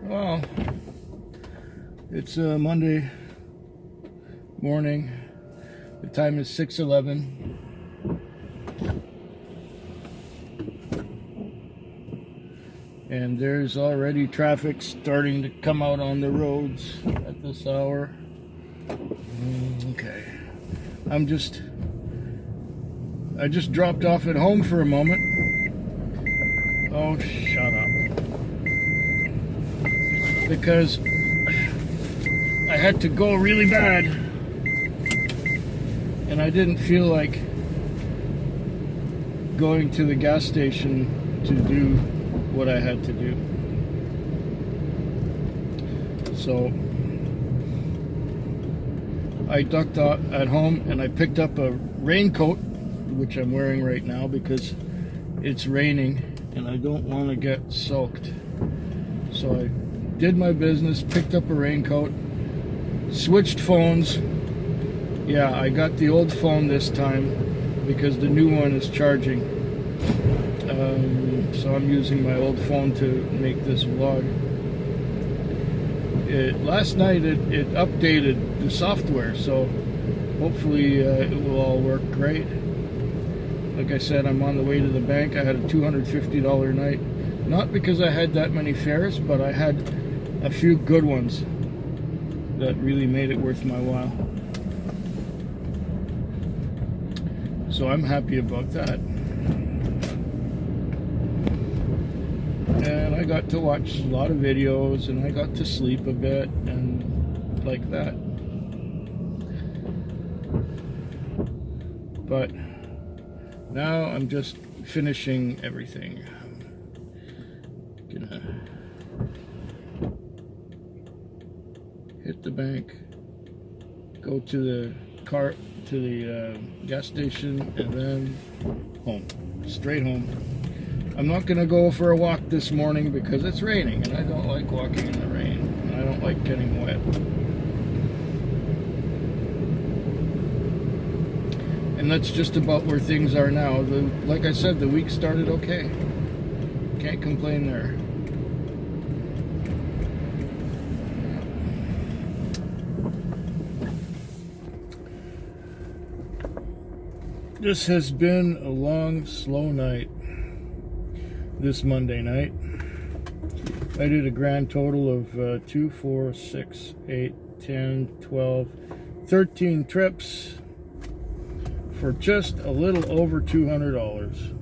Well, it's a Monday morning. The time is 6:11. And there's already traffic starting to come out on the roads at this hour. Okay. I just dropped off at home for a moment. Oh, shut up. Because I had to go really bad. And I didn't feel like going to the gas station to do what I had to do. So I ducked out at home and I picked up a raincoat, which I'm wearing right now because it's raining and I don't want to get soaked. So I did my business, picked up a raincoat, switched phones. Yeah, I got the old phone this time because the new one is charging. So I'm using my old phone to make this vlog. Last night it updated the software, so hopefully it will all work great. Like I said, I'm on the way to the bank. I had a $250 night. Not because I had that many fares, but I had a few good ones that really made it worth my while. So I'm happy about that. And I got to watch a lot of videos and I got to sleep a bit and like that. But now I'm just finishing everything. I'm gonna hit the bank, go to the gas station, and then home, straight home. I'm not gonna go for a walk this morning because it's raining and I don't like walking in the rain and I don't like getting wet. And that's just about where things are now. Like I said, the week started okay. Can't complain there. This has been a long, slow night. This Monday night, I did a grand total of 2, 4, 6, 8, 10, 12, 13 trips for just a little over $200.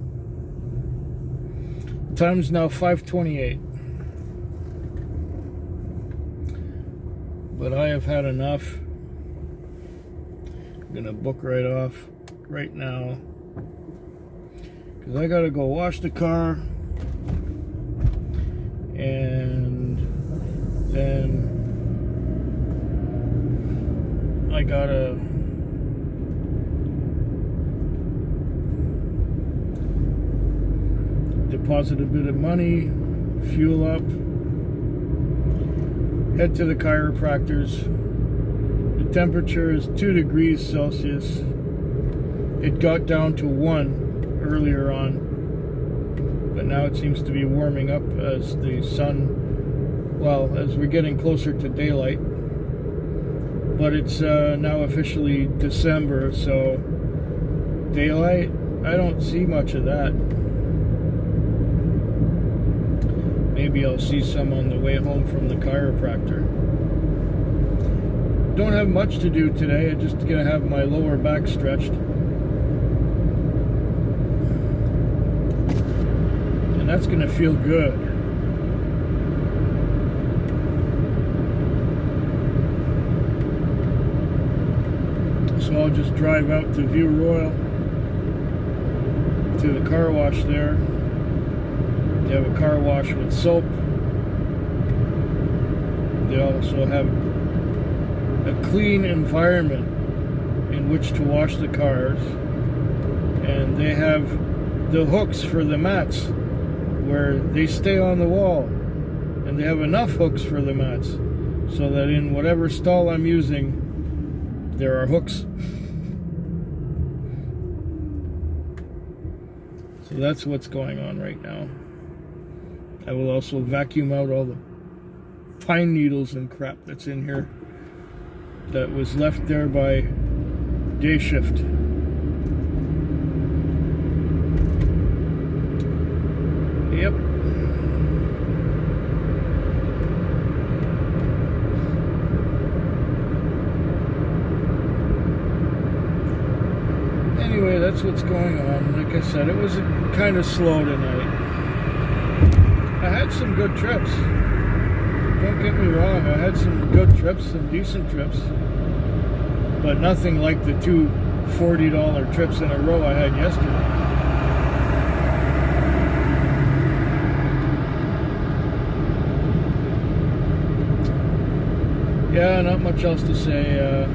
Time's now 5:28. But I have had enough. I'm gonna book right off right now because I gotta go wash the car. And then I gotta deposit a bit of money, fuel up, head to the chiropractor's. The temperature is 2 degrees Celsius. It got down to 1 earlier on, but now it seems to be warming up as the sun, well, as we're getting closer to daylight. But it's now officially December, so daylight, I don't see much of that. Maybe I'll see some on the way home from the chiropractor. Don't have much to do today. I'm just gonna have my lower back stretched. And that's gonna feel good. So I'll just drive out to View Royal, to the car wash there. They have a car wash with soap. They also have a clean environment in which to wash the cars. And they have the hooks for the mats where they stay on the wall. And they have enough hooks for the mats so that in whatever stall I'm using, there are hooks. So that's what's going on right now. I will also vacuum out all the pine needles and crap that's in here that was left there by day shift. Yep. Anyway, that's what's going on. Like I said, it was kind of slow tonight. I had some good trips. Don't get me wrong, I had some good trips, some decent trips. But nothing like the two $40 trips in a row I had yesterday. Yeah, not much else to say.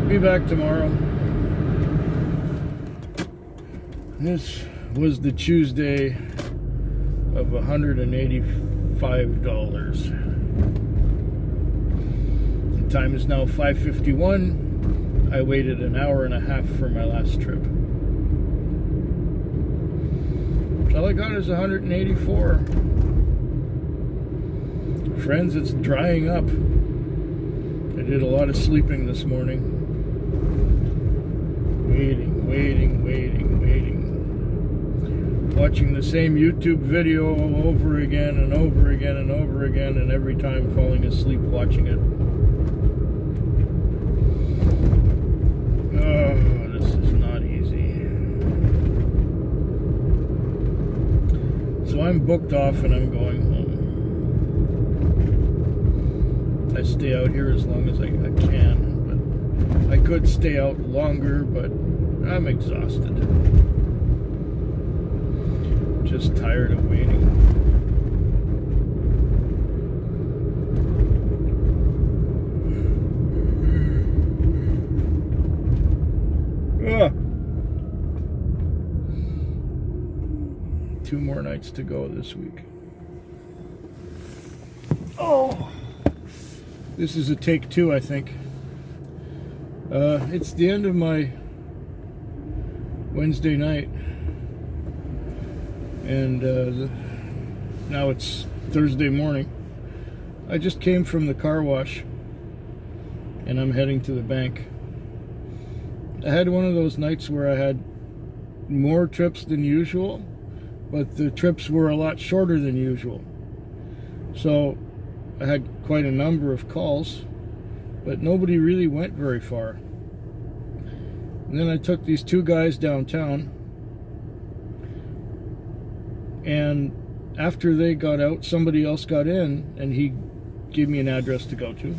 Be back tomorrow. This was the Tuesday of $185. The time is now 5:51. I waited an hour and a half for my last trip. All I got is 184. Friends, it's drying up. I did a lot of sleeping this morning. Waiting. Watching the same YouTube video over again and over again and over again, and every time falling asleep watching it. Oh, this is not easy. So I'm booked off and I'm going home. I stay out here as long as I can, but I could stay out longer, but I'm exhausted. Just tired of waiting. Ugh. 2 more nights to go this week. Oh, this is a take 2, I think. It's the end of my Wednesday night. And now it's Thursday morning. I just came from the car wash and I'm heading to the bank. I had one of those nights where I had more trips than usual, but the trips were a lot shorter than usual. So I had quite a number of calls, but nobody really went very far. And then I took these 2 guys downtown, and after they got out, somebody else got in, and he gave me an address to go to.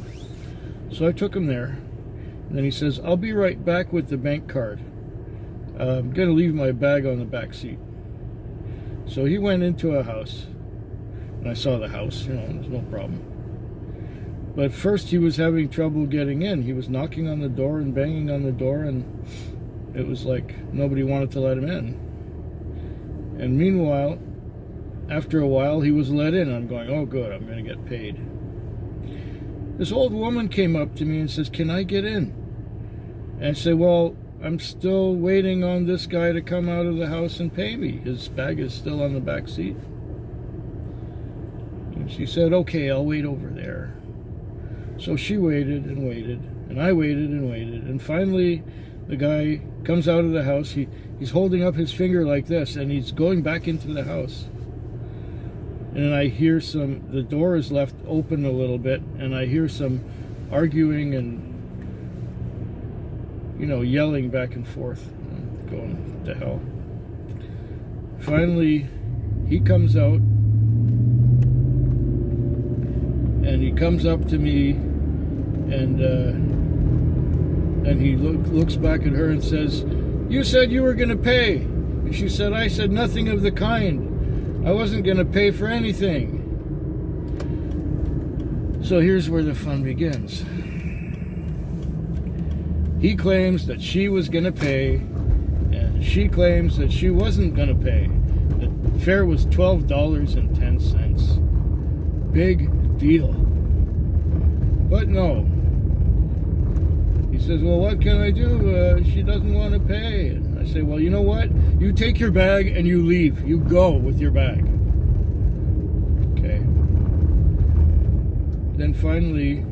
So I took him there, and then he says, I'll be right back with the bank card. I'm going to leave my bag on the back seat. So he went into a house, and I saw the house, there's no problem. But first he was having trouble getting in. He was knocking on the door and banging on the door, and it was like nobody wanted to let him in. And meanwhile, after a while, he was let in. I'm going, oh good, I'm going to get paid. This old woman came up to me and says, can I get in? And I say, well, I'm still waiting on this guy to come out of the house and pay me. His bag is still on the back seat. And she said, okay, I'll wait over there. So she waited and waited, and I waited and waited, and finally the guy comes out of the house. He's holding up his finger like this, and he's going back into the house. And I hear the door is left open a little bit, and I hear some arguing and, yelling back and forth. I'm going, what the hell? Finally, he comes out, and he comes up to me, and he looks back at her and says, you said you were going to pay. And she said, I said nothing of the kind. I wasn't going to pay for anything. So here's where the fun begins. He claims that she was going to pay, and she claims that she wasn't going to pay. The fare was $12.10. Big deal. But no. He says, well, what can I do? She doesn't want to pay. And I say, well, you know what? You take your bag and you leave. You go with your bag. Okay. then finally,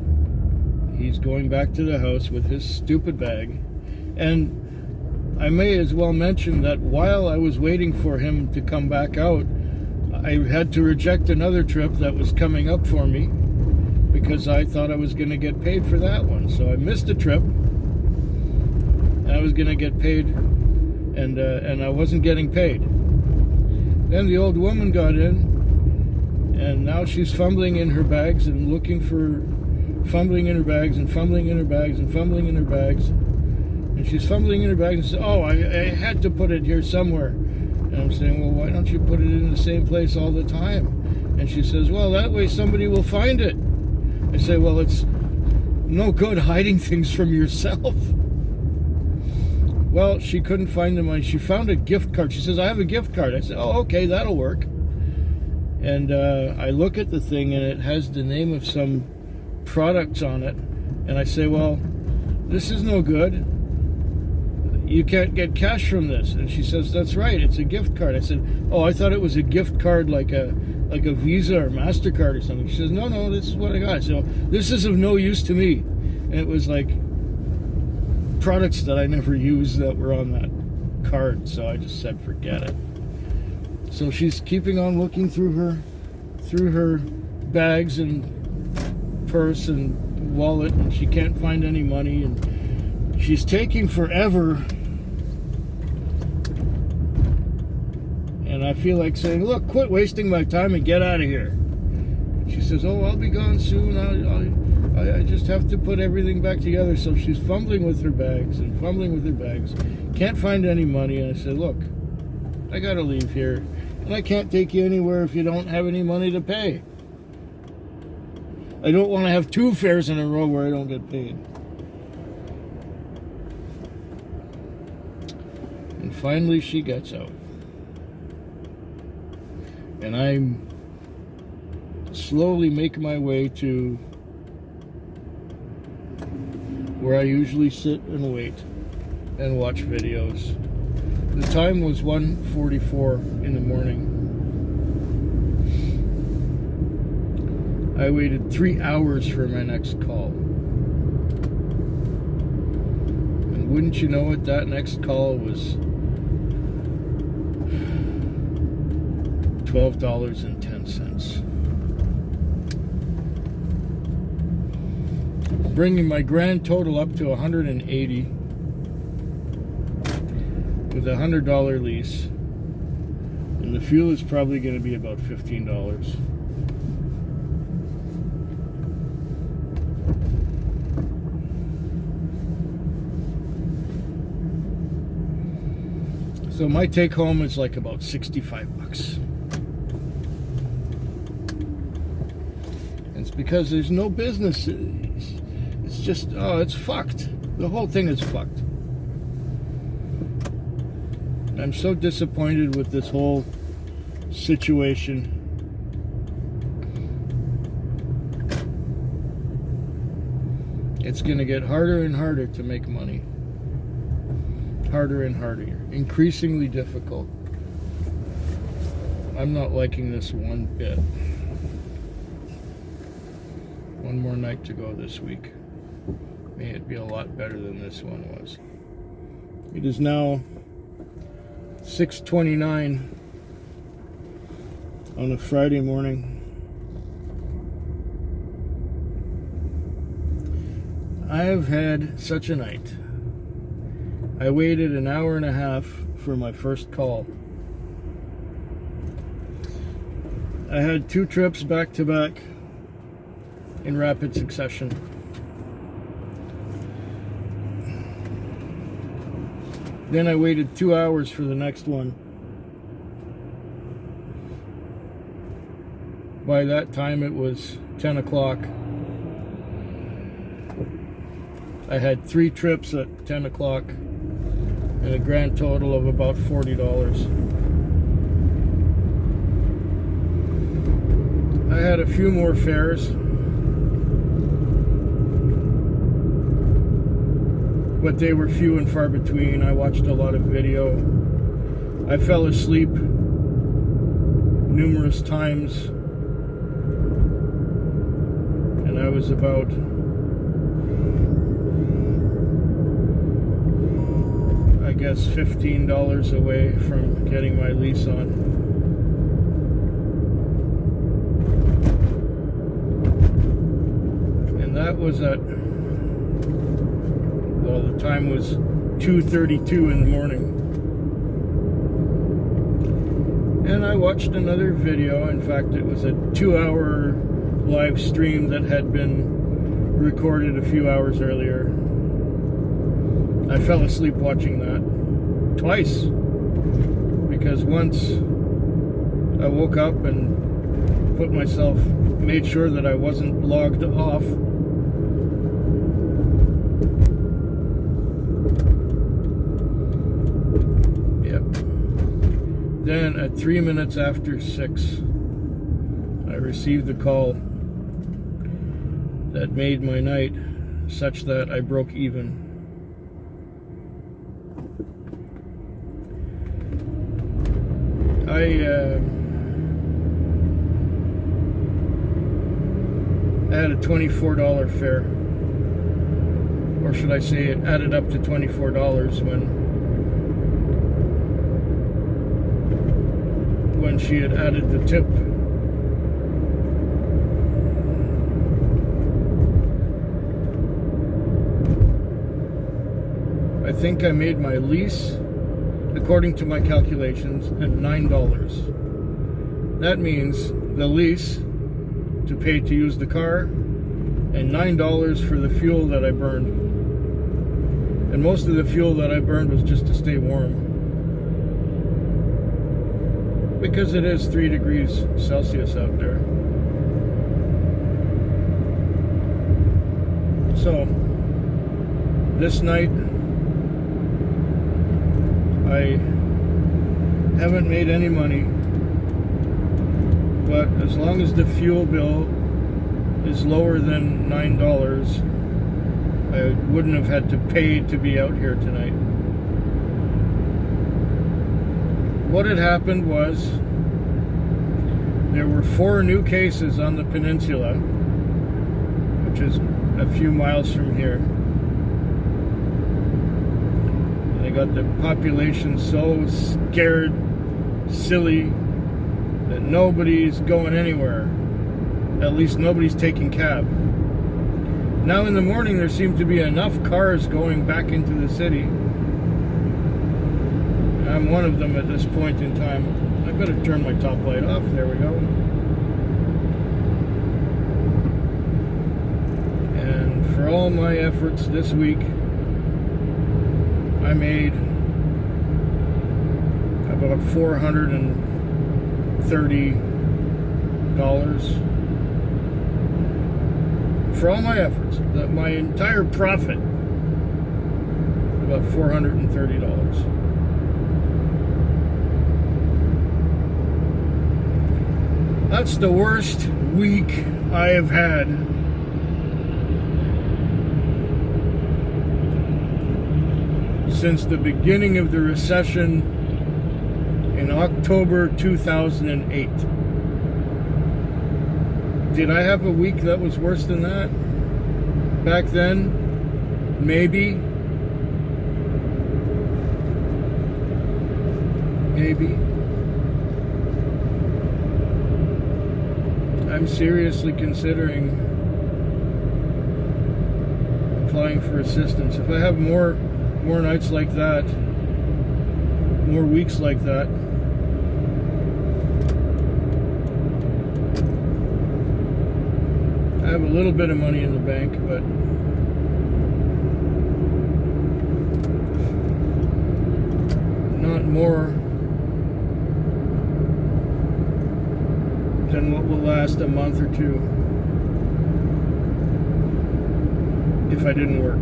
he's going back to the house with his stupid bag. And I may as well mention that while I was waiting for him to come back out, I had to reject another trip that was coming up for me because I thought I was going to get paid for that one. So I missed a trip, and I was going to get paid, and I wasn't getting paid. Then the old woman got in, and now she's fumbling in her bags and fumbling in her bags and fumbling in her bags and fumbling in her bags. And she's fumbling in her bag and says, "Oh, I had to put it here somewhere." And I'm saying, "Well, why don't you put it in the same place all the time?" And she says, "Well, that way somebody will find it." I say, "Well, it's no good hiding things from yourself." Well, she couldn't find the money. She found a gift card. She says, "I have a gift card." I said, "Oh, okay, that'll work." And I look at the thing, and it has the name of some products on it. And I say, "Well, this is no good. You can't get cash from this." And she says, "That's right, it's a gift card." I said, "Oh, I thought it was a gift card like a Visa or MasterCard or something." She says, no, this is what I got." So this is of no use to me. And it was like products that I never used that were on that card. So I just said, forget it. So she's keeping on looking through her bags and purse and wallet, and she can't find any money, and she's taking forever. And I feel like saying, "Look, quit wasting my time and get out of here." She says, "Oh, I'll be gone soon. I just have to put everything back together." So she's fumbling with her bags and fumbling with her bags. Can't find any money. And I said, "Look, I got to leave here. And I can't take you anywhere if you don't have any money to pay. I don't want to have 2 fares in a row where I don't get paid." And finally she gets out. And I'm slowly making my way to where I usually sit and wait and watch videos. The time was 1:44 in the morning. I waited 3 hours for my next call. And wouldn't you know it, that next call was $12.10. Bringing my grand total up to $180 with a $100 lease. And the fuel is probably going to be about $15. So my take home is like about $65. It's because there's no business. It's just, it's fucked. The whole thing is fucked. I'm so disappointed with this whole situation. It's going to get harder and harder to make money. Harder and harder. Increasingly difficult. I'm not liking this one bit. One more night to go this week. May it be a lot better than this one was. It is now 6:29 on a Friday morning. I have had such a night. I waited an hour and a half for my first call. I had 2 trips back to back in rapid succession. Then I waited 2 hours for the next one. By that time it was 10 o'clock. I had 3 trips at 10 o'clock and a grand total of about $40. I had a few more fares, but they were few and far between. I watched a lot of video. I fell asleep numerous times, and I was about I guess $15 away from getting my lease on. And that was at, well, the time was 2:32 in the morning. And I watched another video. In fact, it was a 2-hour live stream that had been recorded a few hours earlier. I fell asleep watching that twice, because once I woke up and made sure that I wasn't logged off. Yep. Then at 3 minutes after 6, I received a call that made my night such that I broke even. I had a $24 fare, or should I say it added up to $24 when she had added the tip. I think I made my lease, according to my calculations, at $9. That means the lease to pay to use the car, and $9 for the fuel that I burned. And most of the fuel that I burned was just to stay warm, because it is 3 degrees Celsius out there. So this night I haven't made any money, but as long as the fuel bill is lower than $9, I wouldn't have had to pay to be out here tonight. What had happened was there were 4 new cases on the peninsula, which is a few miles from here. They got the population so scared, silly, that nobody's going anywhere. At least nobody's taking cab. Now in the morning there seem to be enough cars going back into the city. I'm one of them at this point in time. I better turn my top light off. There we go. And for all my efforts this week, I made about $430. For all my efforts, my entire profit, about $430. That's the worst week I have had since the beginning of the recession in October 2008. Did I have a week that was worse than that? Back then? Maybe. Maybe. I'm seriously considering applying for assistance. If I have more nights like that, more weeks like that, I have a little bit of money in the bank, but not more than what will last a month or two if I didn't work.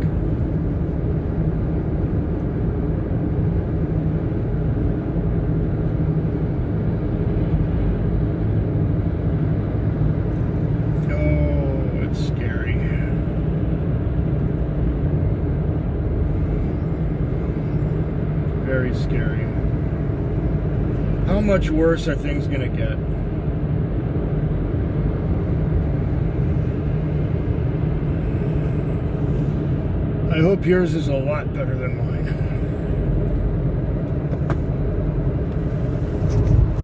Very scary. How much worse are things gonna get? I hope yours is a lot better than mine.